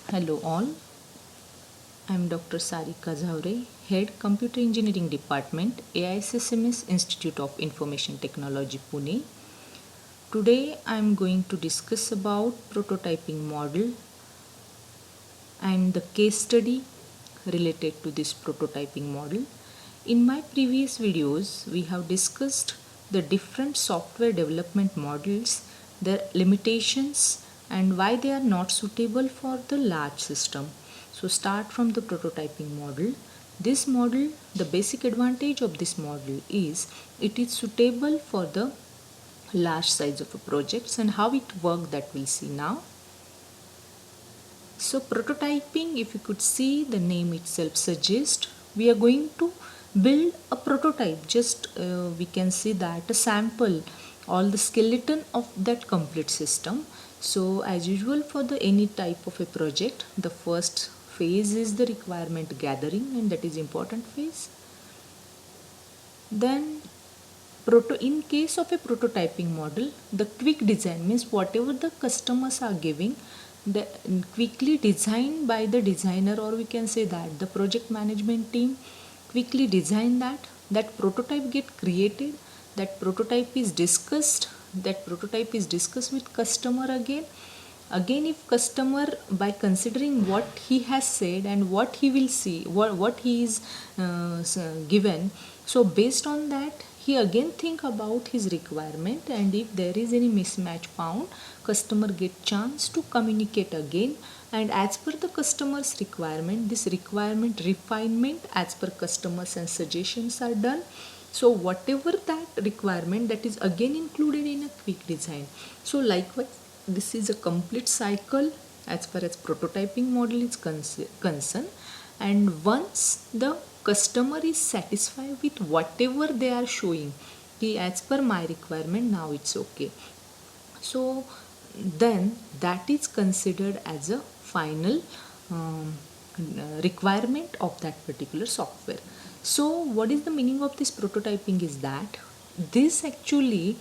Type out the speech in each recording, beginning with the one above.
Hello all, I am Dr. Sarika Zaware, Head Computer Engineering Department, AISSMS Institute of Information Technology, Pune. Today I am going to discuss about prototyping model and the case study related to this prototyping model. In my previous videos, we have discussed the different software development models, their limitations, and why they are not suitable for the large system. So start from the prototyping model. This model, the basic advantage of this model is it is suitable for the large size of a projects, and how it works that we'll see now. So prototyping, if you could see, the name itself suggests we are going to build a prototype. Just we can see that a sample, all the skeleton of that complete system. So as usual for the any type of a project, the first phase is the requirement gathering, and that is important phase. Then in case of a prototyping model, the quick design means whatever the customers are giving, the quickly designed by the designer, or we can say that the project management team quickly design that prototype get created, that prototype is discussed, with customer again if customer, by considering what he has said and what he will see, what he is given, so based on that he again think about his requirement, and if there is any mismatch found, customer get chance to communicate again, and as per the customer's requirement, this requirement refinement as per customers and suggestions are done. So whatever that requirement, that is again included in a quick design. So likewise, this is a complete cycle as far as prototyping model is concerned, and once the customer is satisfied with whatever they are showing, as per my requirement, now it's okay, so then that is considered as a final requirement of that particular software. So what is the meaning of this prototyping is that this actually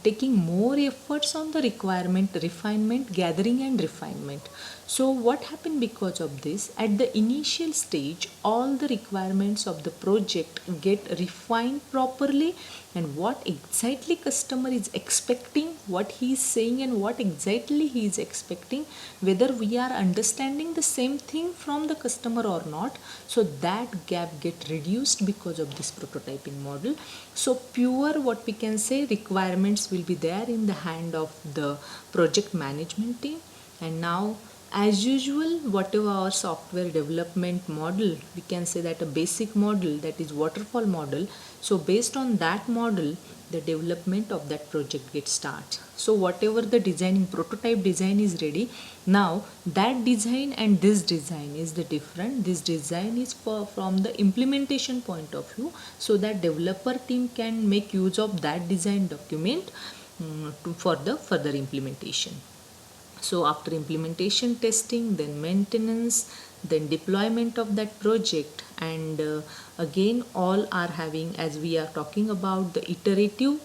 taking more efforts on the requirement refinement, gathering and refinement. So what happened because of this, at the initial stage all the requirements of the project get refined properly, and what exactly customer is expecting, what he is saying and what exactly he is expecting, whether we are understanding the same thing from the customer or not, so that gap get reduced because of this prototyping model. So pure, what we can say, requirements will be there in the hand of the project management team, and now as usual whatever our software development model, we can say that a basic model, that is waterfall model, so based on that model the development of that project gets started. So whatever the designing prototype design is ready, now that design and this design is the different. This design is from the implementation point of view, so that developer team can make use of that design document for the further implementation. So after implementation testing, then maintenance, then deployment of that project, and again all are having, as we are talking about the iterative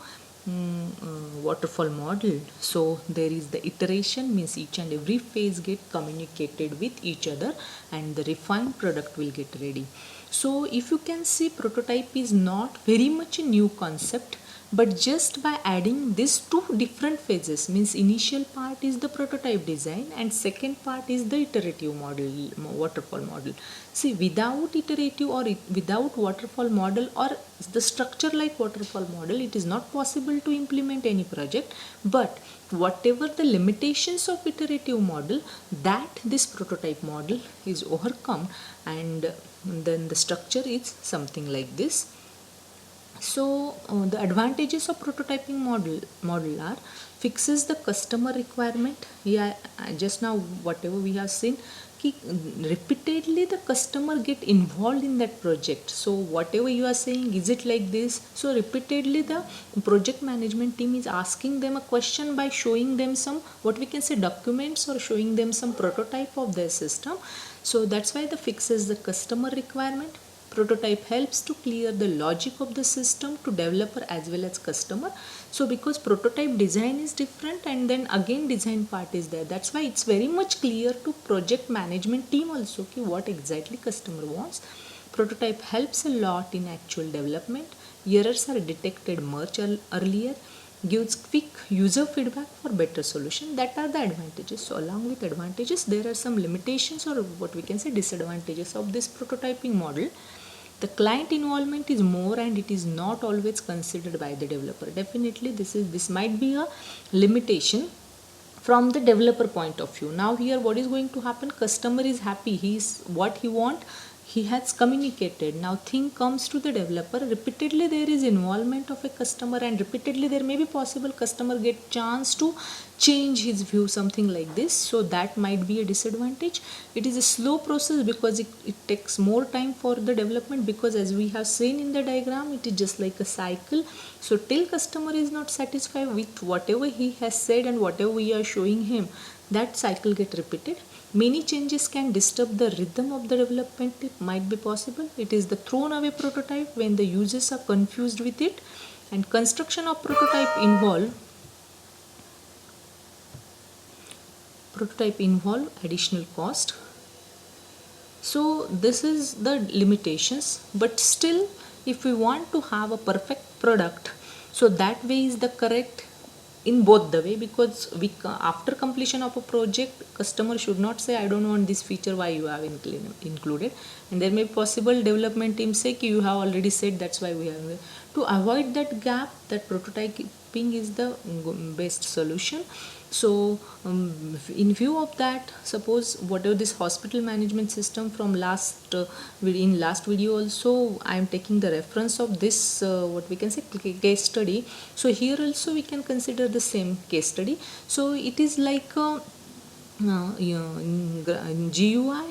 waterfall model, so there is the iteration, means each and every phase get communicated with each other and the refined product will get ready. So if you can see, prototype is not very much a new concept, but just by adding these two different phases, means initial part is the prototype design and second part is the iterative model, waterfall model. See, without iterative or without waterfall model or the structure like waterfall model, it is not possible to implement any project. But whatever the limitations of iterative model, that this prototype model is overcome, and then the structure is something like this. So the advantages of prototyping model are fixes the customer requirement. Yeah, just now whatever we have seen, repeatedly the customer get involved in that project. So whatever you are saying, is it like this? So repeatedly the project management team is asking them a question by showing them some, what we can say, documents, or showing them some prototype of their system. So that's why the fixes the customer requirement. Prototype helps to clear the logic of the system to developer as well as customer. So because prototype design is different and then again design part is there, that's why it's very much clear to project management team also okay, what exactly customer wants. Prototype helps a lot in actual development. Errors are detected much earlier, gives quick user feedback for better solution. That are the advantages. So along with advantages, there are some limitations or what we can say disadvantages of this prototyping model. The client involvement is more and it is not always considered by the developer. Definitely this might be a limitation from the developer point of view. Now here what is going to happen, customer is happy, he is what he want, he has communicated. Now thing comes to the developer, repeatedly there is involvement of a customer and repeatedly there may be possible customer get chance to change his view, something like this. So that might be a disadvantage. It is a slow process because it takes more time for the development, because as we have seen in the diagram, it is just like a cycle. So till customer is not satisfied with whatever he has said and whatever we are showing him, that cycle get repeated. Many changes can disturb the rhythm of the development. It might be possible. It is the thrown away prototype when the users are confused with it. And construction of prototype involve additional cost. So this is the limitations, but still if we want to have a perfect product, so that way is the correct in both the way, because after completion of a project, customer should not say I don't want this feature, why you have included, and there may be possible development team say you have already said, that's why we have. To avoid that gap, that prototyping is the best solution. So in view of that, suppose whatever this hospital management system from last video also I am taking the reference of this what we can say case study. So here also we can consider the same case study. So it is like GUI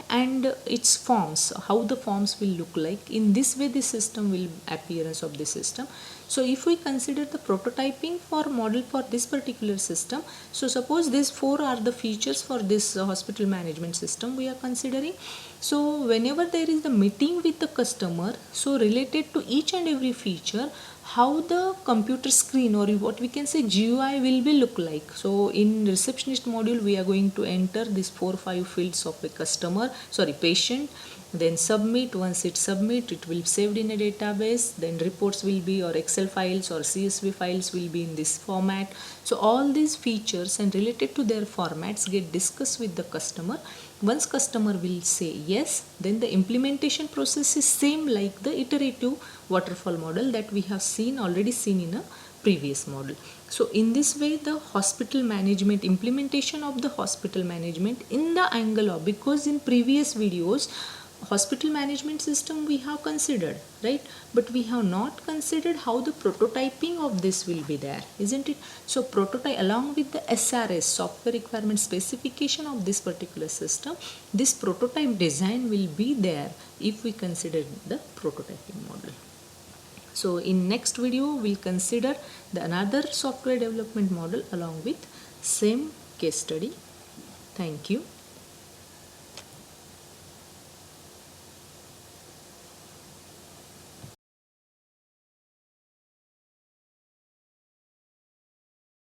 and its forms, how the forms will look like. In this way the system will appearance of the system. So if we consider the prototyping for model for this particular system, so suppose these 4 are the features for this hospital management system we are considering. So whenever there is the meeting with the customer, so related to each and every feature, how the computer screen or what we can say GUI will be look like. So in receptionist module we are going to enter these 4-5 fields of a patient, then submit. Once it submit, it will be saved in a database, then reports will be, or Excel files or CSV files will be in this format. So all these features and related to their formats get discussed with the customer. Once customer will say yes, then the implementation process is same like the iterative waterfall model that we have already seen in a previous model. So in this way the hospital management, implementation of the hospital management in the angle of, because in previous videos hospital management system we have considered, right, but we have not considered how the prototyping of this will be there, isn't it? So prototype along with the SRS, software requirement specification of this particular system, this prototype design will be there if we consider the prototyping model. So in next video we'll consider another software development model along with same case study. Thank you.